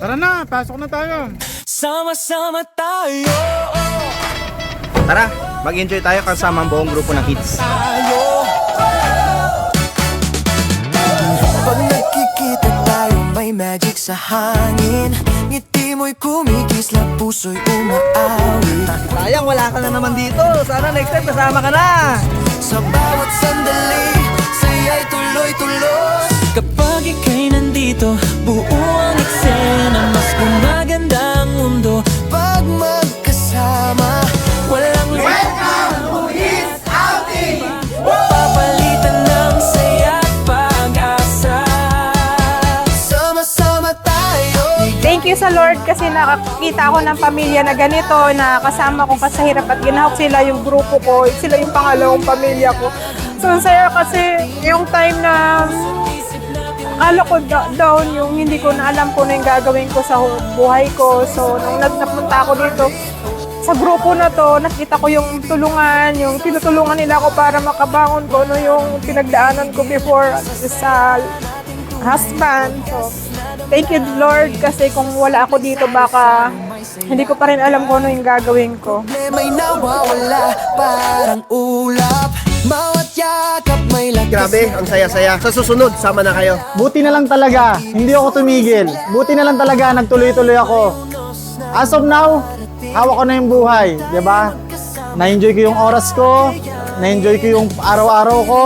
Tara na, pasok na tayo. Sama-sama tayo. Tara, mag-enjoy tayo kasama ang buong grupo ng kids. Pag nagkikita tayo, may magic sa hangin. Ngiti mo'y kumikisla, puso'y umaawit. Sayang, wala ka na naman dito. Sana next time kasama ka na. Sa bawat sandali, saya'y tuloy-tuloy. Kapag ika'y nandito, buo ang eksena. Mas gumaganda ang mundo pag magkasama. Walang welcome to his outing. Papalitan ng saya at pag-asa. Sama-sama tayo. Thank you sa Lord kasi nakakita ako ng pamilya na ganito, na kasama ko sa hirap at ginahok sila yung grupo ko, sila yung pangalawang pamilya ko. So saya kasi yung time na akala ko down, yung hindi ko na alam kung ano yung gagawin ko sa buhay ko. So nung napunta ako dito sa grupo na to, nakita ko yung tulungan, yung tinutulungan nila ako para makabangon ko ano yung pinagdaanan ko before sa husband. So thank you Lord kasi kung wala ako dito baka hindi ko pa rin alam kung ano yung gagawin ko. May nawawala parang ulap. Bawat yakap may lakas. Grabe, ang saya-saya. Sa susunod, sama na kayo. Buti na lang talaga, hindi ako tumigil. Buti na lang talaga, nagtuloy-tuloy ako. As of now, hawak ko na yung buhay, di ba? Na-enjoy ko yung oras ko, na-enjoy ko yung araw-araw ko.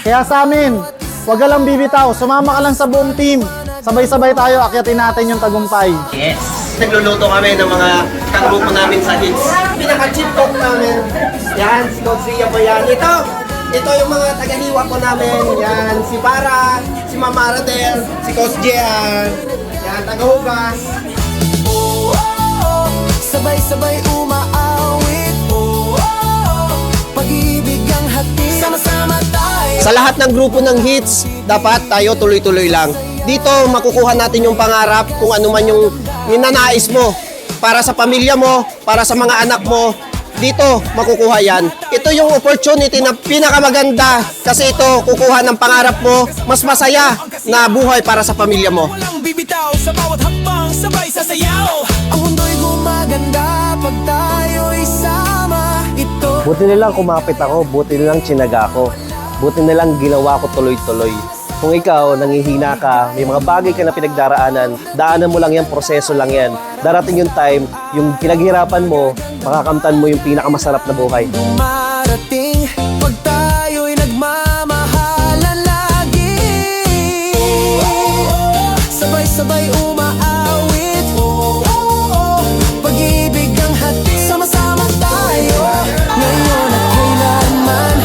Kaya sa amin, huwag ka lang bibitaw, sumama ka lang sa buong team. Sabay-sabay tayo, akyatin natin yung tagumpay. Yes. Nagluluto kami ng mga kagrupo namin sa hits. Pinaka-chip cook namin. Yan, si Coach Ria po yan. Ito yung mga tagahiwa po namin. Yan, si Bara, si Mama Aradel, si Coach Jean. Yan, tagahugas. Oh, oh, oh. Sabay-sabay umaawit. Oh, oh, oh. Pag-ibig ang hatid. Sama-sama tayo. Sa lahat ng grupo ng hits, dapat tayo tuloy-tuloy lang. Dito, makukuha natin yung pangarap kung ano man yung ninanais mo. Para sa pamilya mo, para sa mga anak mo, dito makukuha yan. Ito yung opportunity na pinakamaganda kasi ito kukuha ng pangarap mo, mas masaya na buhay para sa pamilya mo. Walang bibitaw sa bawat hakbang, sabay sasayaw. Ang mundo'y gumaganda pag tayo'y sama. Ito Buti nilang kumapit ako, buti nilang tsinaga ako, buti nilang ginawa ko tuloy-tuloy. Kung ikaw, nangihina ka, may mga bagay ka na pinagdaraanan, daanan mo lang yan, proseso lang yan. Darating yung time, yung pinaghirapan mo, makakamtan mo yung pinakamasarap na buhay. dumarating pag tayo'y nagmamahalan lagi. Sabay-sabay umaawit. Pag-ibig ang hatid. Sama-sama tayo ngayon at kailanman.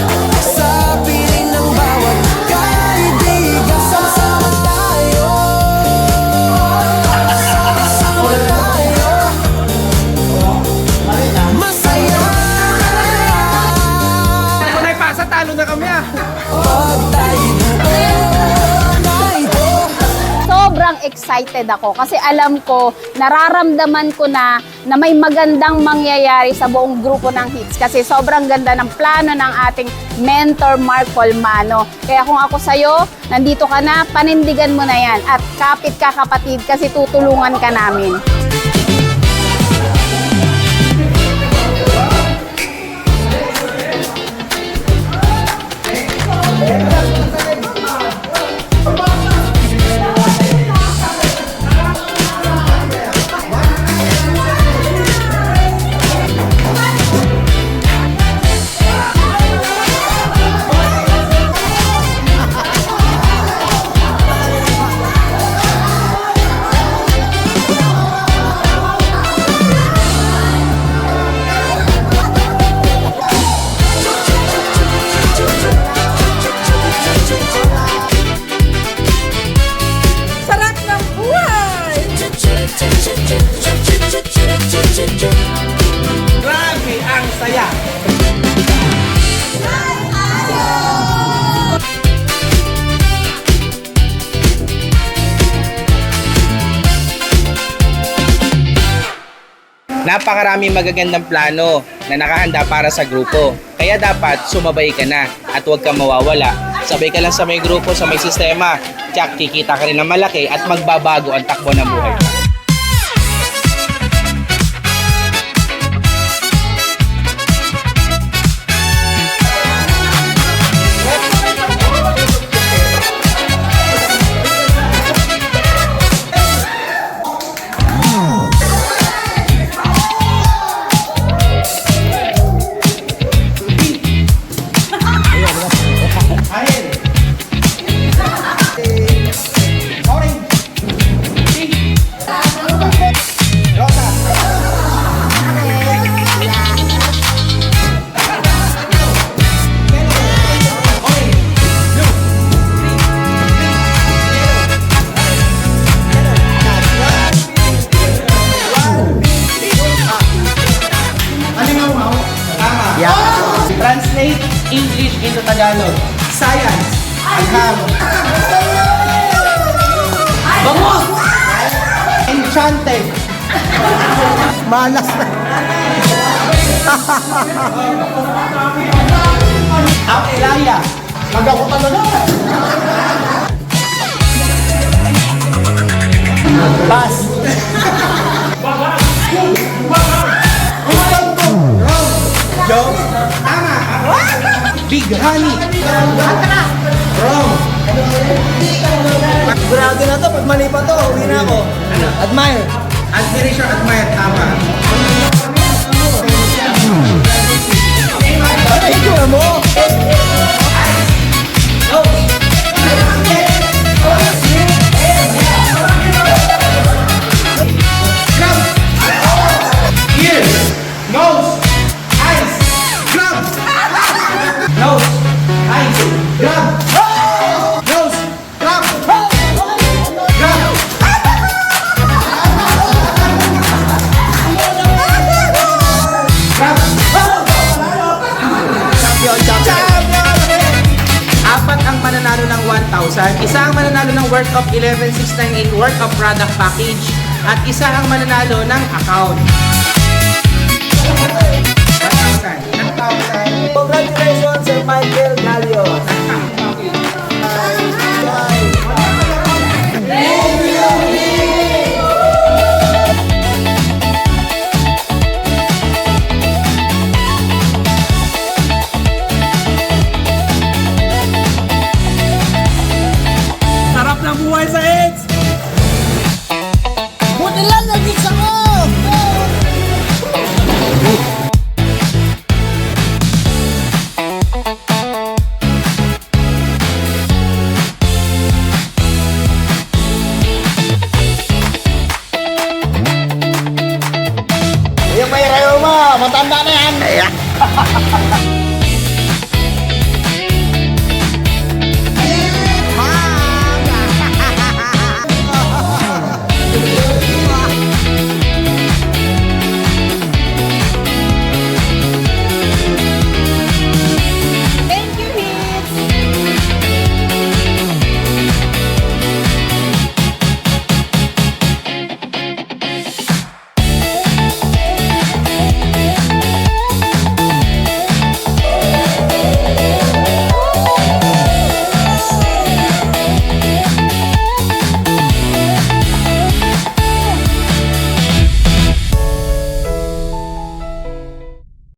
Sa piling ng bawat kaibigan. Sama-sama tayo. Sama-sama tayo. Masaya. Talo na kami ah! Pag tayo'y buo na ito. Sobrang excited ako kasi alam ko, nararamdaman ko na may magandang mangyayari sa buong grupo ng hits kasi sobrang ganda ng plano ng ating mentor Mark Colmano. Kaya kung ako sa'yo, nandito ka na, panindigan mo na yan at kapit ka kapatid kasi tutulungan ka namin. Sarap ng buhay! Grabe ang saya! Napakaraming magagandang plano na nakahanda para sa grupo. Kaya dapat sumabay ka na at huwag kang mawawala. Sabay ka lang sa may grupo, sa may sistema. Tsak, kikita ka rin ng malaki at magbabago ang takbo ng buhay. Tagalog. Science. Agham. Bangus. Enchanted. Malas na. Ang Elaya. Pag ako talaga. Pass. Joke. Tama. Big Honey. Wrong. Sigurado na to, pag mali pa to, uwi na ako. Admire. Admiration, admire. Tama. Ay, ito mo. Ears. Nose. Eyes. Grab. Nose. Eyes. Grab. Nose. Grab. Grab. Grab. Apat ang mananalo ng 1,000, isa ang mananalo ng worth of 11,698 worth of product package, at isa ang mananalo ng account. 1,000. Congratulations, Sir Michael Galio. Sarap ng buhay sa AIDS! Buti lang, nag-isa ko! Yung may rayo mo, matanda na yan.